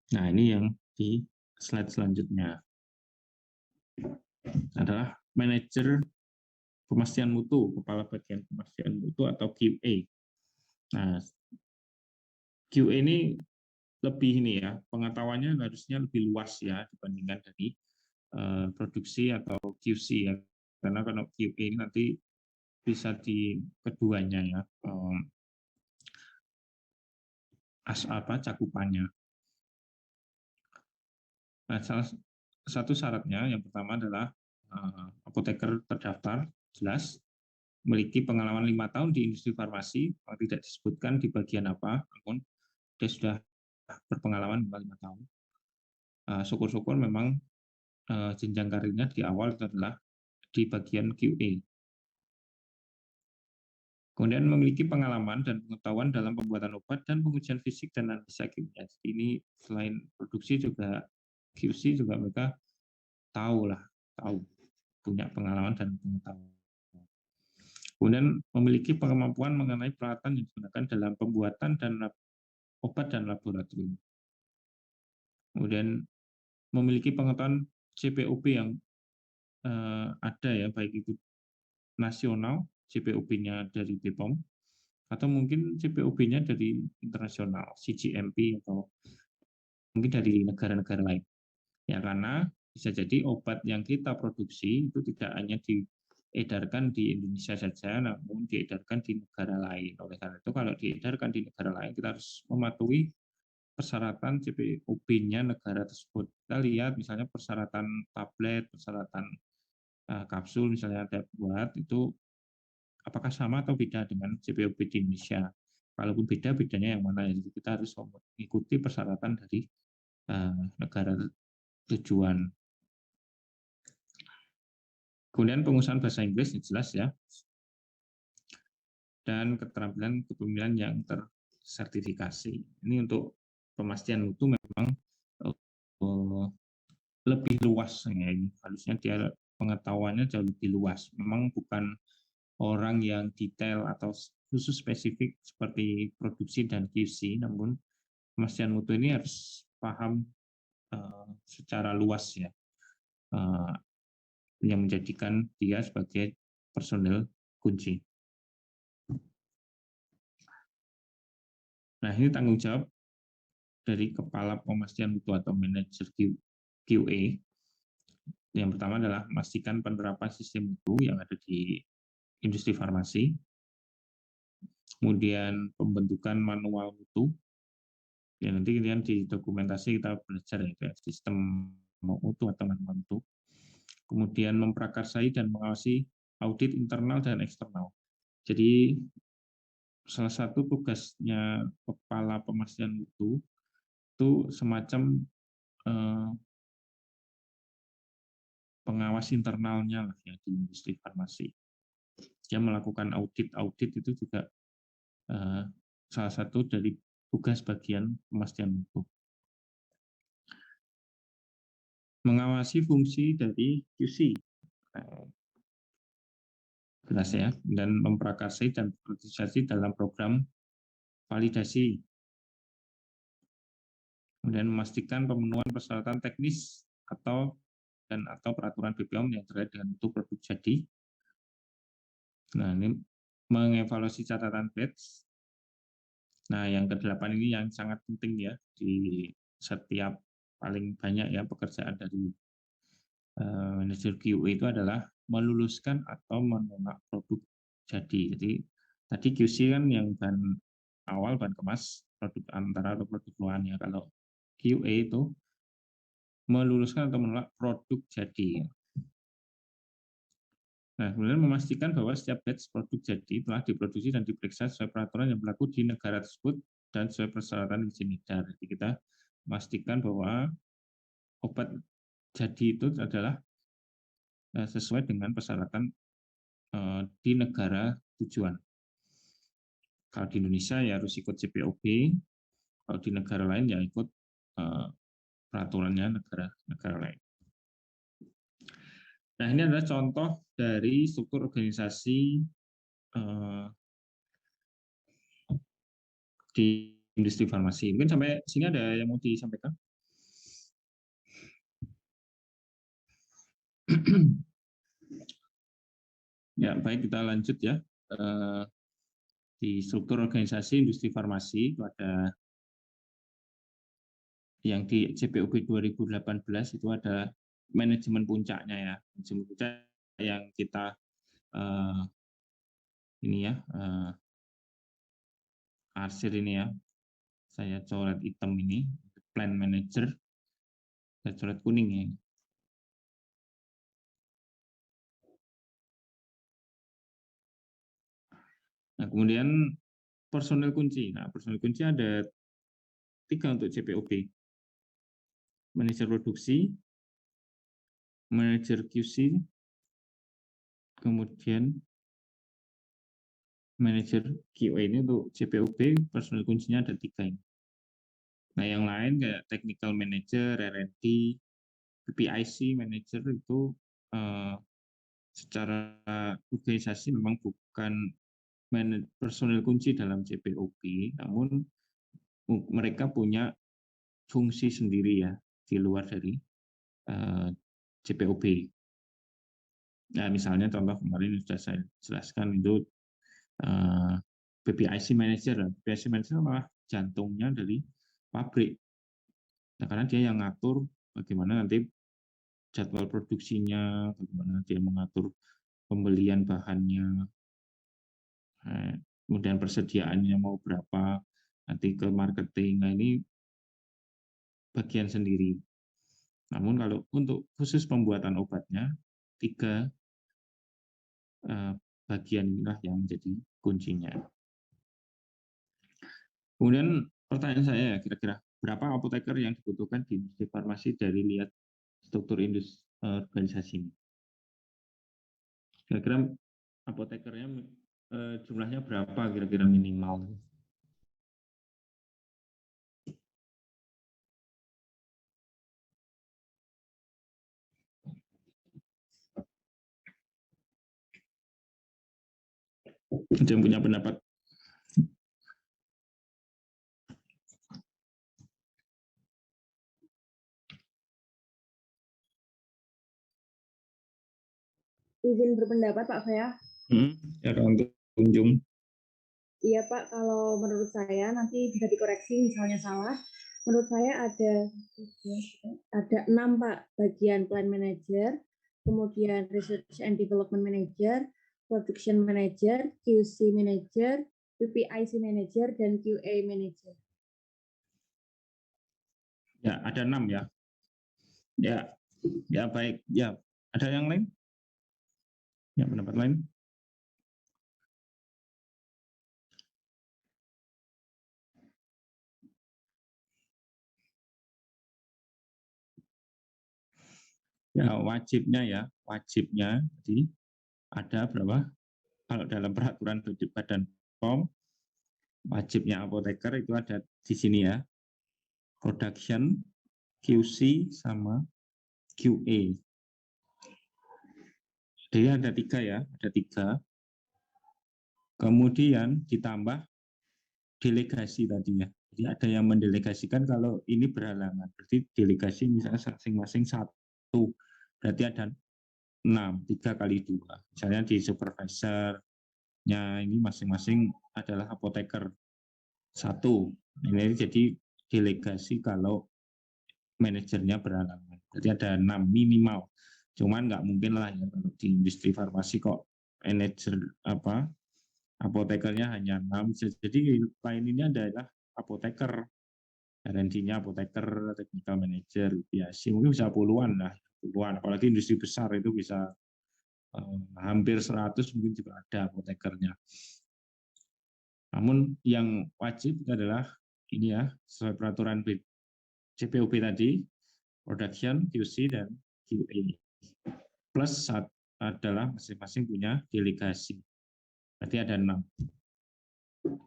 Nah, ini yang di slide selanjutnya adalah manajer pemastian mutu, kepala bagian pemastian mutu atau QA. Nah, QA ini lebih ini ya, pengetahuannya harusnya lebih luas ya dibandingkan dari produksi atau QC ya. Karena kalau QA ini nanti bisa di keduanya ya, cakupannya. Nah, salah satu syaratnya yang pertama adalah apoteker terdaftar jelas, memiliki pengalaman 5 tahun di industri farmasi, tidak disebutkan di bagian apa, namun dia sudah berpengalaman 5 tahun. Syukur-syukur memang jenjang karirnya di awal itu adalah di bagian QA. Kemudian memiliki pengalaman dan pengetahuan dalam pembuatan obat dan pengujian fisik dan analisa kimia. Ini selain produksi juga QC juga mereka tahu punya pengalaman dan pengetahuan. Kemudian memiliki kemampuan mengenai peralatan yang digunakan dalam pembuatan dan obat dan laboratorium. Kemudian memiliki pengetahuan CPOB yang ada ya, baik itu nasional, CPOB-nya dari BPOM, atau mungkin CPOB-nya dari internasional, CGMP, atau mungkin dari negara-negara lain. Ya, karena bisa jadi obat yang kita produksi itu tidak hanya diedarkan di Indonesia saja, namun diedarkan di negara lain. Oleh karena itu, kalau diedarkan di negara lain, kita harus mematuhi persyaratan CPOB-nya negara tersebut. Kita lihat misalnya persyaratan tablet, persyaratan kapsul misalnya ada buat itu apakah sama atau beda dengan CPOB di Indonesia. Kalaupun beda, bedanya yang mana? Jadi kita harus mengikuti persyaratan dari negara tujuan. Kemudian pengusahaan bahasa Inggris jelas ya, dan keterampilan kepemimpinan yang tersertifikasi. Ini untuk pemastian mutu memang lebih luas ya, harusnya dia pengetahuannya jauh lebih luas. Memang bukan orang yang detail atau khusus spesifik seperti produksi dan QC, namun pemastian mutu ini harus paham secara luas ya, yang menjadikan dia sebagai personel kunci. Nah, ini tanggung jawab dari kepala pemastian mutu atau manajer QA. Yang pertama adalah memastikan penerapan sistem mutu yang ada di industri farmasi, kemudian pembentukan manual mutu, ya nanti di dokumentasi kita belajar ya sistem mutu atau manual mutu, kemudian memprakarsai dan mengawasi audit internal dan eksternal. Jadi salah satu tugasnya kepala pemastian mutu itu semacam pengawas internalnya lah ya di industri farmasi. Dia melakukan audit itu juga salah satu dari tugas bagian pemastian mutu. Mengawasi fungsi dari QC, jelas ya, dan memprakarsai dan partisipasi dalam program validasi. Kemudian memastikan pemenuhan persyaratan teknis atau peraturan BPOM yang terkait dengan mutu produk jadi. Nah, ini mengevaluasi catatan batch. Nah, yang ke-8 ini yang sangat penting ya di setiap paling banyak ya pekerjaan dari manajer QA itu adalah meluluskan atau menolak produk jadi. Jadi tadi QC kan yang bahan awal, bahan kemas, produk antara atau produk luarnya. Kalau QA itu meluluskan atau menolak produk jadi. Nah, kemudian memastikan bahwa setiap batch produk jadi telah diproduksi dan diperiksa sesuai peraturan yang berlaku di negara tersebut dan sesuai persyaratan izin edar. Jadi kita memastikan bahwa obat jadi itu adalah sesuai dengan persyaratan di negara tujuan. Kalau di Indonesia ya harus ikut CPOB, kalau di negara lain ya ikut peraturannya negara lain. Nah, ini adalah contoh dari struktur organisasi di industri farmasi. Mungkin sampai sini ada yang mau disampaikan? Ya, baik, kita lanjut ya. Di struktur organisasi industri farmasi itu ada yang di CPOB 2018 itu ada manajemen puncaknya ya. Manajemen puncak yang kita ini ya, arsir ini ya. Saya coret hitam ini, plan manager. Saya coret kuning ya. Nah, kemudian personel kunci. Nah, personel kunci ada 3 untuk CPOB. Manajer produksi, manajer QC, kemudian manajer QA. Ini untuk CPOB personel kuncinya ada 3 ini. Nah, yang lain kayak technical manager, R&D, PPIC manager itu secara organisasi memang bukan personel kunci dalam CPOB, namun mereka punya fungsi sendiri ya di luar dari CPOB. Nah, misalnya contoh kemarin sudah saya jelaskan itu PPIC manager. PPIC manager malah jantungnya dari pabrik. Nah, karena dia yang ngatur bagaimana nanti jadwal produksinya, bagaimana dia mengatur pembelian bahannya, kemudian persediaannya mau berapa, nanti ke marketing. Nah, ini bagian sendiri. Namun kalau untuk khusus pembuatan obatnya, 3 bagian inilah yang menjadi kuncinya. Kemudian pertanyaan saya ya, kira-kira berapa apoteker yang dibutuhkan di industri farmasi dari lihat struktur industri organisasi ini? Kira-kira apotekernya jumlahnya berapa kira-kira minimal? Ada yang punya pendapat? Izin berpendapat Pak Fea. Ya, untuk kunjung. Iya Pak, kalau menurut saya nanti bisa dikoreksi misalnya salah. Menurut saya ada 6 Pak, bagian plan manager, kemudian research and development manager, production manager, QC manager, PPIC manager, dan QA manager. Ya, ada 6 ya. Ya baik. Ya, ada yang lain? Ya, pendapat lain? Ya, wajibnya jadi ada berapa? Kalau dalam peraturan Badan POM, wajibnya apoteker itu ada di sini ya. Production, QC, sama QA. Jadi ada 3 ya, ada 3. Kemudian ditambah delegasi tadinya. Jadi ada yang mendelegasikan kalau ini berhalangan. Berarti delegasi misalnya masing-masing 1. Berarti ada 6, 3 kali 2. Misalnya di supervisornya ini masing-masing adalah apoteker 1. Ini jadi delegasi kalau manajernya berhalangan. Berarti ada 6 minimal. Cuman nggak mungkin lah ya kalau di industri farmasi kok manajer apotekernya hanya 6. Jadi lain ini adalah apoteker. R&D-nya apoteker, technical manager, biasa mungkin bisa puluhan lah, puluhan. Apalagi industri besar itu bisa hampir 100 mungkin juga ada apotekernya. Namun yang wajib adalah ini ya, sesuai peraturan CPOB tadi, production, QC, dan QA. Plus adalah masing-masing punya delegasi. Berarti ada 6.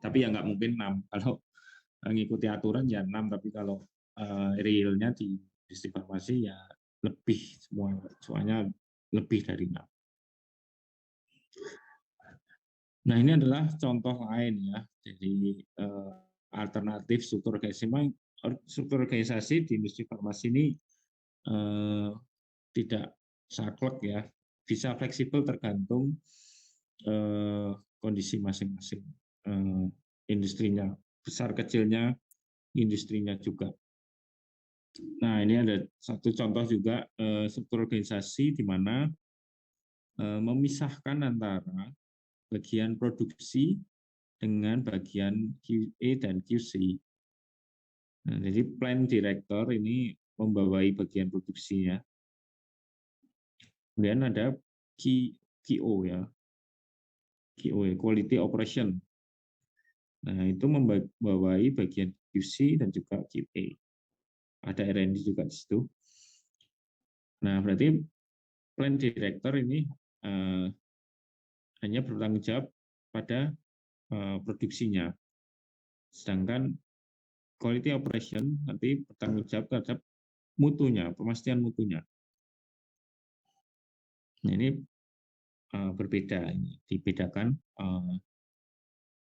Tapi ya nggak mungkin 6. Kalau mengikuti aturan ya 6, tapi kalau realnya di industri farmasi ya lebih semuanya lebih dari 6. Nah, ini adalah contoh lain ya. Jadi alternatif struktur organisasi di industri farmasi ini tidak saklek ya, bisa fleksibel tergantung kondisi masing-masing industrinya, besar kecilnya industrinya juga. Nah, ini ada satu contoh juga struktur organisasi di mana memisahkan antara bagian produksi dengan bagian QA dan QC. Nah, jadi plant director ini membawai bagian produksi ya. Kemudian ada QO ya, QO quality operation. Nah, itu membawai bagian QC dan juga QA. Ada R&D juga di situ. Nah, berarti plant director ini hanya bertanggung jawab pada produksinya. Sedangkan quality operation nanti bertanggung jawab terhadap mutunya, pemastian mutunya. Nah, ini berbeda, dibedakan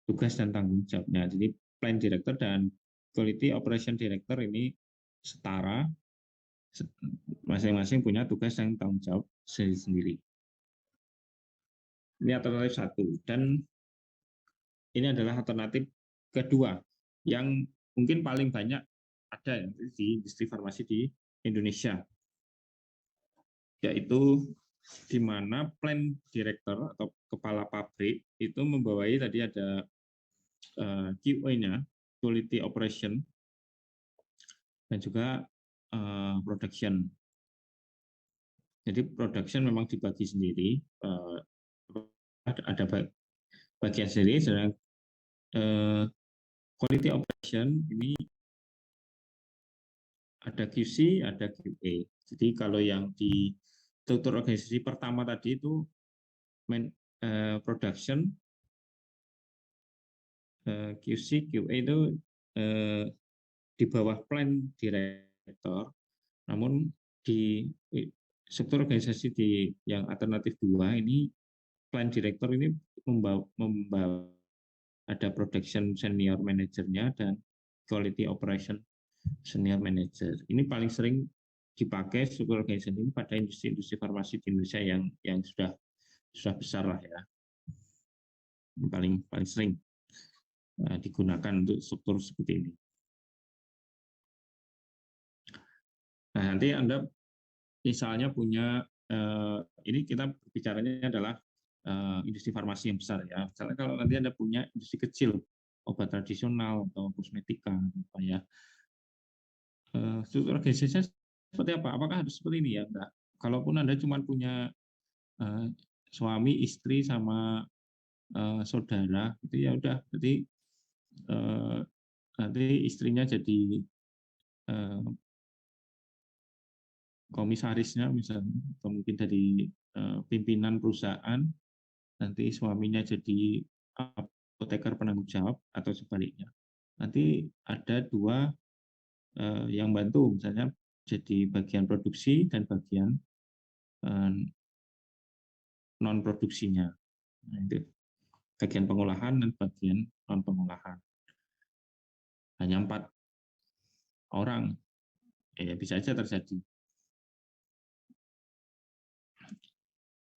tugas dan tanggung jawabnya. Jadi plant director dan quality operation director ini setara, masing-masing punya tugas dan tanggung jawab sendiri-sendiri. Ini alternatif satu, dan ini adalah alternatif kedua yang mungkin paling banyak ada di industri farmasi di Indonesia, yaitu di mana plant director atau kepala pabrik itu membawai tadi ada QA-nya, quality operation, dan juga production. Jadi production memang dibagi sendiri, ada bagian sendiri, sedang quality operation ini ada QC, ada QA. Jadi kalau yang di struktur organisasi pertama tadi itu production, QC, QA itu di bawah plant director, namun di struktur organisasi di yang alternatif 2 ini plant director ini membawa ada production senior manajernya dan quality operation senior manager. Ini paling sering dipakai struktur organisasi ini pada industri-industri farmasi di Indonesia yang sudah besar lah ya. Ini paling sering digunakan untuk struktur seperti ini. Nah, nanti Anda misalnya punya ini kita berbicaranya adalah industri farmasi yang besar ya. Misalnya kalau nanti Anda punya industri kecil, obat tradisional atau kosmetika, apa ya, struktur organisasinya seperti apa? Apakah harus seperti ini ya? Enggak. Kalaupun Anda cuma punya suami, istri, sama saudara, itu ya udah. Jadi nanti istrinya jadi komisarisnya misalnya, atau mungkin dari pimpinan perusahaan, nanti suaminya jadi apoteker penanggung jawab atau sebaliknya. Nanti ada dua yang bantu, misalnya jadi bagian produksi dan bagian non produksinya. Nah, itu bagian pengolahan dan bagian non pengolahan. Hanya 4 orang, ya bisa saja terjadi.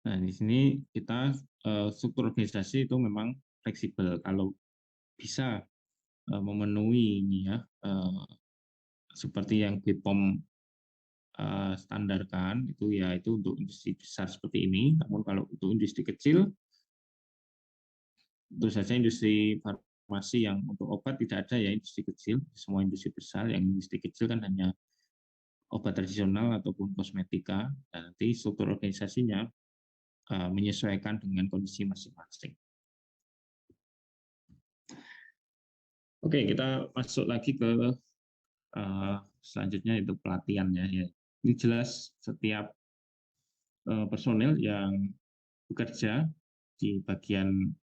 Nah, di sini kita struktur organisasi itu memang fleksibel. Kalau bisa memenuhi ini ya, seperti yang BPOM standarkan, itu ya itu untuk industri besar seperti ini. Namun kalau untuk industri kecil, tentu saja industri farmasi yang untuk obat tidak ada ya industri kecil. Semua industri besar, yang industri kecil kan hanya obat tradisional ataupun kosmetika. Dan nanti struktur organisasinya menyesuaikan dengan kondisi masing-masing. Oke, kita masuk lagi ke selanjutnya, itu pelatihan ya. Ini jelas setiap personel yang bekerja di bagian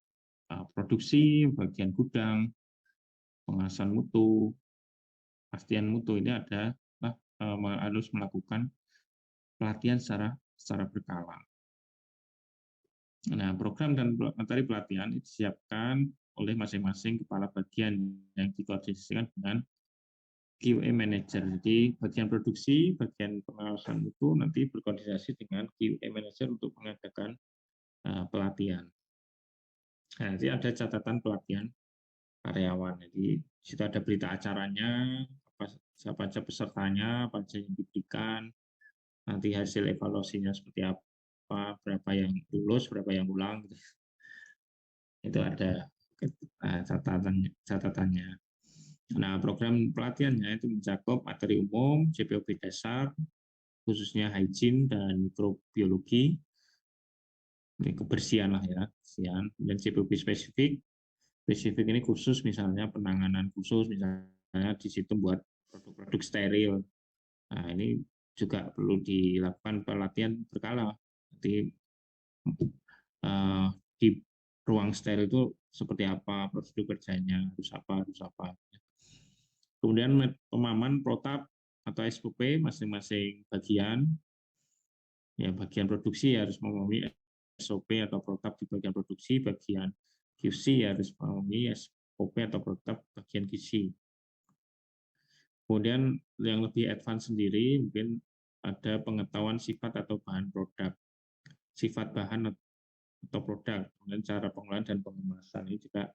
produksi, bagian gudang, pengawasan mutu, pastian mutu, ini harus melakukan pelatihan secara berkala. Nah, program dan materi pelatihan disiapkan oleh masing-masing kepala bagian yang dikoordinasikan dengan QA manager. Jadi bagian produksi, bagian pengawasan itu nanti berkoordinasi dengan QA manager untuk mengadakan pelatihan. Nah, nanti ada catatan pelatihan karyawan. Jadi di situ ada berita acaranya, siapa saja pesertanya, apa saja yang diberikan, nanti hasil evaluasinya seperti apa, berapa yang lulus, berapa yang ulang, gitu. Itu ada catatannya. Nah, program pelatihannya itu mencakup materi umum, CPOP dasar, khususnya hygiene dan mikrobiologi, ini kebersihan lah ya, kebersihan, dan CPOP spesifik. Spesifik ini khusus, misalnya penanganan khusus, misalnya di situ buat produk-produk steril. Nah, ini juga perlu dilakukan pelatihan berkala. Jadi di ruang steril itu seperti apa, prosedur kerjanya, harus apa. Kemudian pemahaman protap atau SOP masing-masing bagian. Ya, bagian produksi harus memahami SOP atau protap di bagian produksi, bagian QC harus memahami SOP atau protap bagian QC. Kemudian yang lebih advance sendiri mungkin ada pengetahuan sifat atau bahan produk, sifat bahan atau produk, kemudian cara pengolahan dan pengemasan ini juga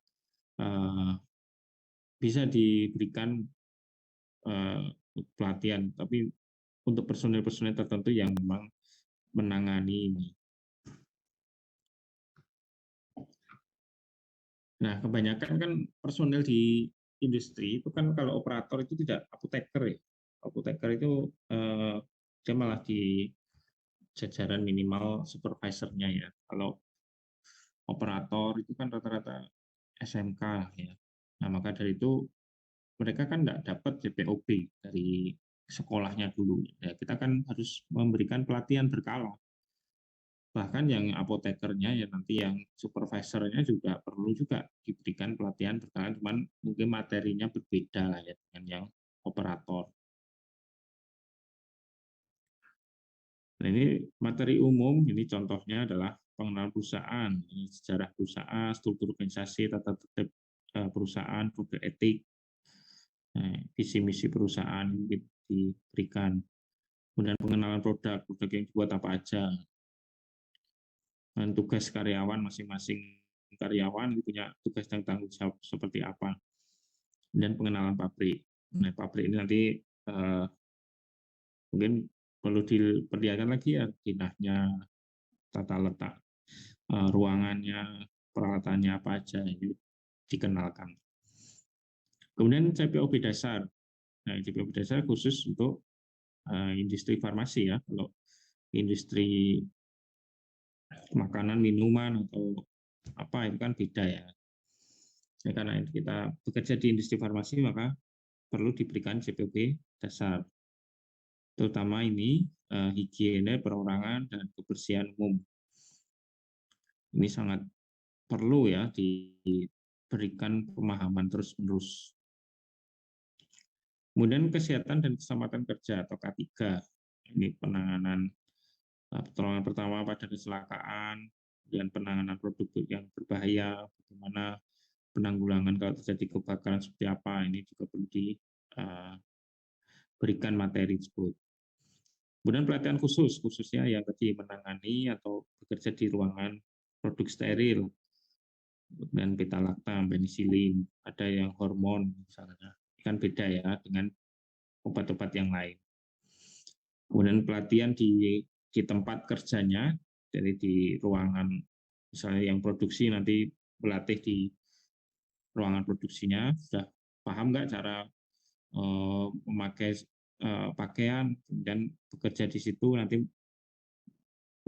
bisa diberikan pelatihan, tapi untuk personel-personel tertentu yang memang menangani ini. Nah, kebanyakan kan personel di industri itu kan kalau operator itu tidak apoteker ya. Apoteker itu dia malah di jajaran minimal supervisornya ya. Kalau operator itu kan rata-rata SMK ya. Nah, maka dari itu mereka kan tidak dapat CPOP dari sekolahnya dulu. Ya, kita kan harus memberikan pelatihan berkala. Bahkan yang apotekernya ya nanti yang supervisornya juga perlu juga diberikan pelatihan berkala, cuman mungkin materinya berbeda lah ya dengan yang operator. Nah, ini materi umum, ini contohnya adalah pengenalan perusahaan, ini sejarah perusahaan, struktur organisasi, tata tertib perusahaan, kode etik, visi misi perusahaan diberikan. Kemudian pengenalan produk yang dibuat apa aja, dan tugas karyawan masing-masing karyawan punya tugas dan tanggung jawab seperti apa, dan pengenalan pabrik. Nah, pabrik ini nanti mungkin perlu diperlihatkan lagi ya dinahnya, tata letak ruangannya, peralatannya apa aja, ini dikenalkan. Kemudian CPOP dasar. Nah, CPOP dasar khusus untuk industri farmasi ya. Kalau industri makanan, minuman atau apa itu kan beda ya. Ya, karena kita bekerja di industri farmasi maka perlu diberikan CPOP dasar. Terutama ini higiene perorangan dan kebersihan umum. Ini sangat perlu ya diberikan pemahaman terus-menerus. Kemudian kesehatan dan keselamatan kerja atau K3. Ini penanganan pertolongan pertama pada kecelakaan, dan penanganan produk yang berbahaya, bagaimana penanggulangan kalau terjadi kebakaran seperti apa, ini juga perlu diberikan materi tersebut. Kemudian pelatihan khususnya yang tadi menangani atau bekerja di ruangan produk steril, dan beta-lactam, penisilin, ada yang hormon misalnya, kan beda ya dengan obat-obat yang lain. Kemudian pelatihan di tempat kerjanya, jadi di ruangan, misalnya yang produksi nanti melatih di ruangan produksinya, sudah paham nggak cara memakai pakaian, dan bekerja di situ nanti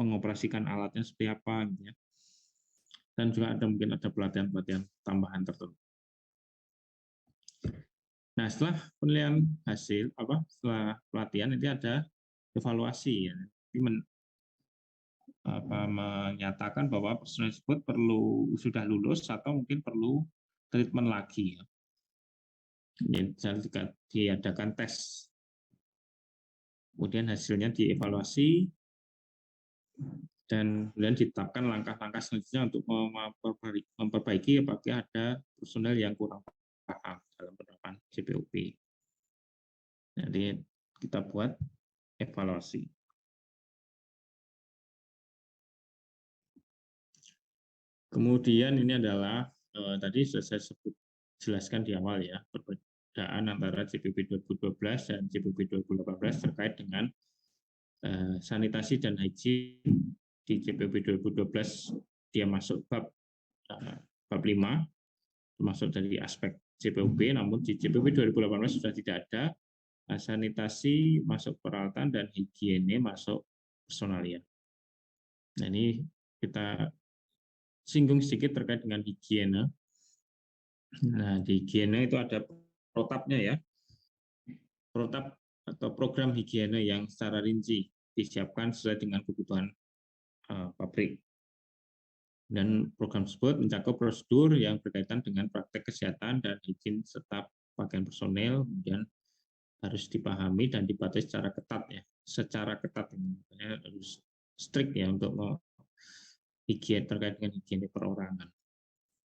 mengoperasikan alatnya seperti apa, gitu ya. Dan juga mungkin ada pelatihan-pelatihan tambahan tertentu. Nah, setelah penilaian hasil, setelah pelatihan nanti ada evaluasi ya. Menyatakan bahwa personel tersebut sudah lulus atau mungkin perlu treatment lagi. Jadi diadakan tes, kemudian hasilnya dievaluasi, dan kemudian ditetapkan langkah-langkah selanjutnya untuk memperbaiki apabila ada personel yang kurang paham dalam penerapan CPOP. Nanti kita buat evaluasi. Kemudian ini adalah tadi sudah saya jelaskan di awal ya, perbedaan antara CPOP 2012 dan CPOP 2018 terkait dengan sanitasi dan hygiene. Di CPOP 2012 dia masuk bab 5, termasuk dari aspek CPOP, namun di CPOP 2018 sudah tidak ada. Sanitasi masuk peralatan dan higiene masuk personalia. Nah, ini kita singgung sedikit terkait dengan higiene. Nah, di higiene itu ada protapnya ya. Protap atau program higiene yang secara rinci disiapkan sesuai dengan kebutuhan pabrik. Dan program tersebut mencakup prosedur yang berkaitan dengan praktek kesehatan dan izin serta pakaian personel, kemudian harus dipahami dan dipatuhi secara ketat ya. Secara ketat ini harus strict ya untuk higiene terkait dengan higiene perorangan.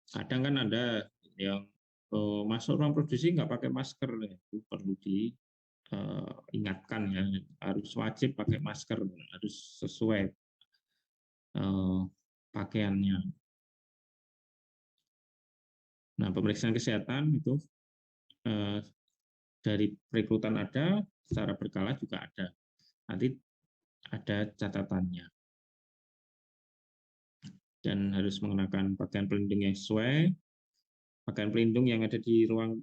Kadang kan ada yang masuk ruang produksi nggak pakai masker, itu perlu diingatkan ya, harus wajib pakai masker, harus sesuai pakaiannya. Nah, pemeriksaan kesehatan itu dari perekrutan ada, secara berkala juga ada. Nanti ada catatannya. Dan harus mengenakan pakaian pelindung yang sesuai. Pakaian pelindung yang ada di ruang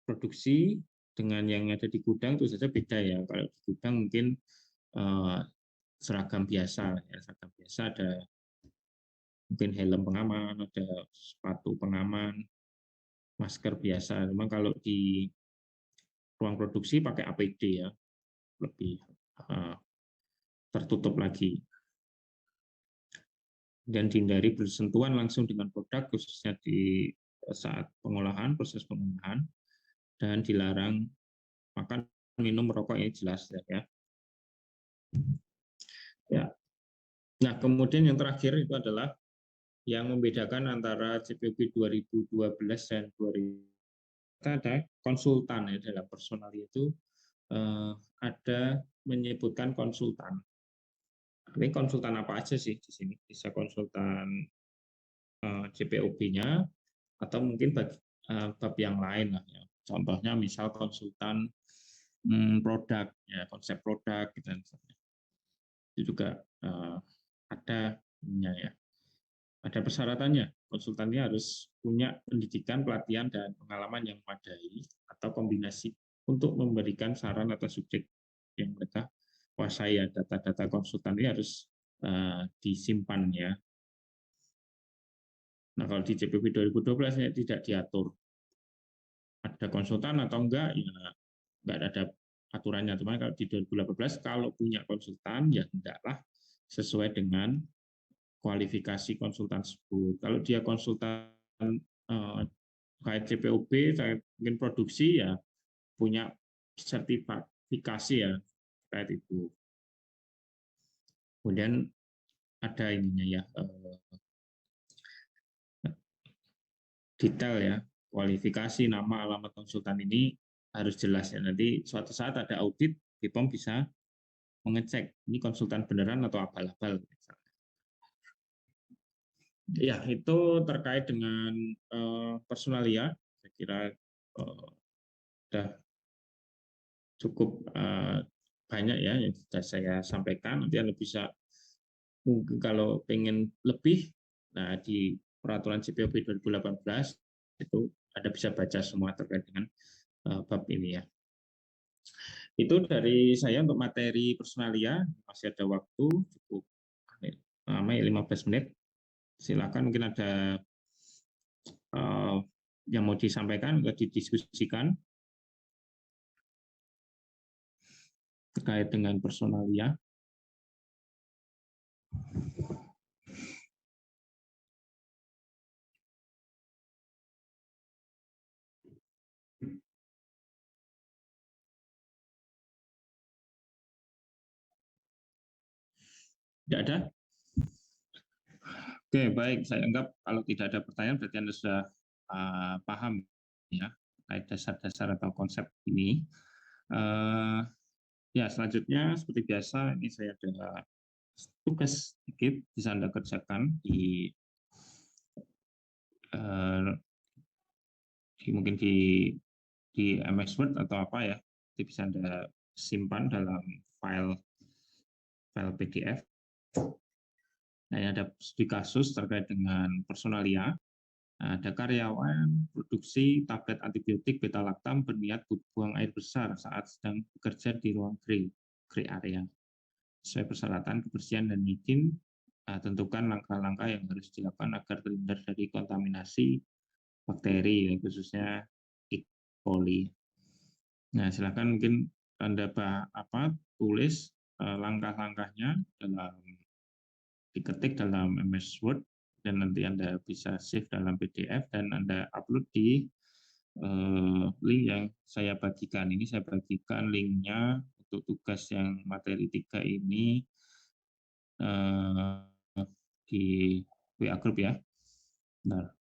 produksi dengan yang ada di gudang itu saja beda ya. Kalau di gudang mungkin seragam biasa, ya, seragam biasa ada mungkin helm pengaman, ada sepatu pengaman, masker biasa. Memang kalau di ruang produksi pakai APD ya, lebih tertutup lagi. Dan dihindari bersentuhan langsung dengan produk, khususnya di saat pengolahan, proses pengolahan, dan dilarang makan, minum, merokok, ini jelas ya. Ya. Nah, kemudian yang terakhir itu adalah yang membedakan antara CPOP 2012 dan 2000. Ada konsultan ya, dalam personalia itu ada menyebutkan konsultan. Ini konsultan apa aja sih di sini? Bisa konsultan CPOP-nya atau mungkin bab yang lain lah ya. Contohnya misal konsultan produk ya, konsep produk gitu. Itu juga ada ya. Ada persyaratannya. Konsultannya harus punya pendidikan, pelatihan, dan pengalaman yang memadai atau kombinasi untuk memberikan saran atas subjek yang mereka kuasai. Data-data konsultan ini harus disimpan ya. Nah, kalau di CPOP 2012 tidak diatur. Ada konsultan atau enggak, ya enggak ada aturannya. Teman, kalau di 2018 kalau punya konsultan ya hendaklah sesuai dengan kualifikasi konsultan tersebut. Kalau dia konsultan kayak CPOP, mungkin produksi ya punya sertifikasi ya kayak itu. Kemudian ada ininya ya detail ya, kualifikasi, nama, alamat konsultan ini harus jelas ya. Nanti suatu saat ada audit, BPOM bisa mengecek ini konsultan beneran atau abal-abal. Ya, itu terkait dengan personalia. Saya kira sudah cukup banyak ya yang sudah saya sampaikan. Nanti Anda bisa mungkin kalau pengen lebih, nah di peraturan CPOP 2018 itu Anda bisa baca semua terkait dengan bab ini ya. Itu dari saya untuk materi personalia. Masih ada waktu cukup lama ya, 15 menit. Silakan mungkin ada yang mau disampaikan atau didiskusikan terkait dengan personalia. Tidak ada? Oke, baik. Saya anggap kalau tidak ada pertanyaan berarti Anda sudah paham ya terkait dasar-dasar atau konsep ini. Ya, selanjutnya seperti biasa ini saya ada tugas sedikit bisa Anda kerjakan eh, mungkin di MS Word atau apa ya. Itu bisa Anda simpan dalam file PDF. Nah, ada studi kasus terkait dengan personalia. Ada karyawan produksi tablet antibiotik beta-laktam berniat buang air besar saat sedang bekerja di ruang gray area. Sesuai persyaratan kebersihan dan izin, tentukan langkah-langkah yang harus dilakukan agar terhindar dari kontaminasi bakteri, khususnya E. coli. Nah, silakan mungkin Anda tulis langkah-langkahnya diketik dalam MS Word dan nanti Anda bisa save dalam PDF dan Anda upload di link yang saya bagikan. Ini saya bagikan linknya untuk tugas yang materi 3 ini di WA Group ya. Bentar.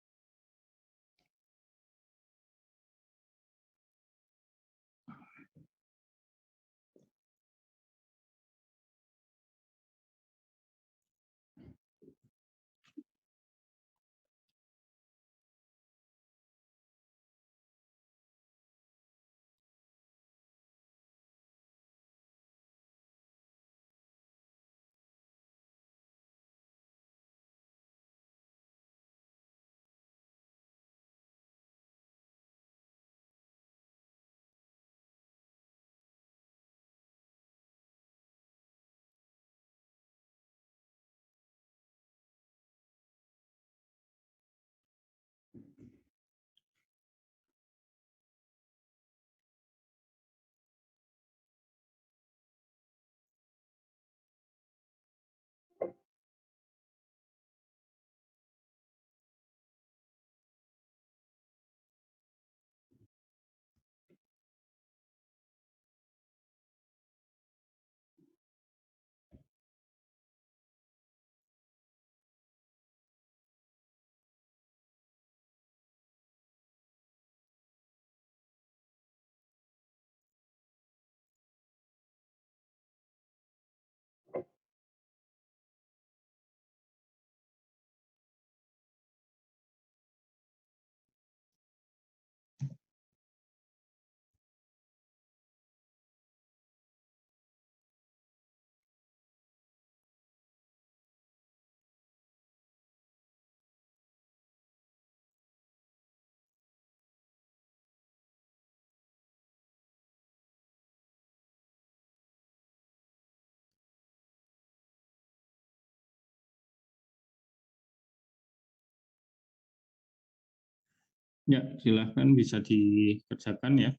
Ya, silahkan bisa dikerjakan ya.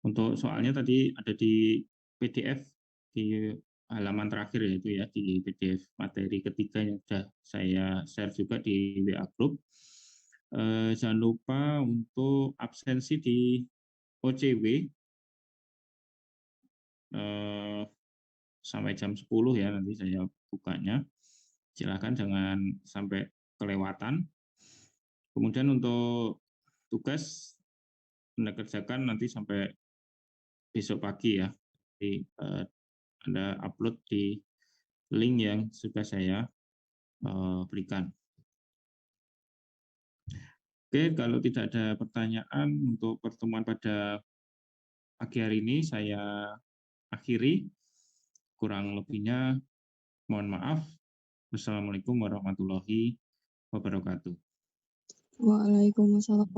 Untuk soalnya tadi ada di PDF di halaman terakhir yaitu ya di PDF materi ketiga yang sudah saya share juga di WA Group. Jangan lupa untuk absensi di OCW sampai jam 10 ya nanti saya bukanya. Silakan jangan sampai kelewatan. Kemudian untuk tugas Anda kerjakan nanti sampai besok pagi ya. Jadi Anda upload di link yang sudah saya berikan. Oke, kalau tidak ada pertanyaan untuk pertemuan pada pagi hari ini saya akhiri. Kurang lebihnya mohon maaf. Wassalamualaikum warahmatullahi wabarakatuh. Waalaikumsalam.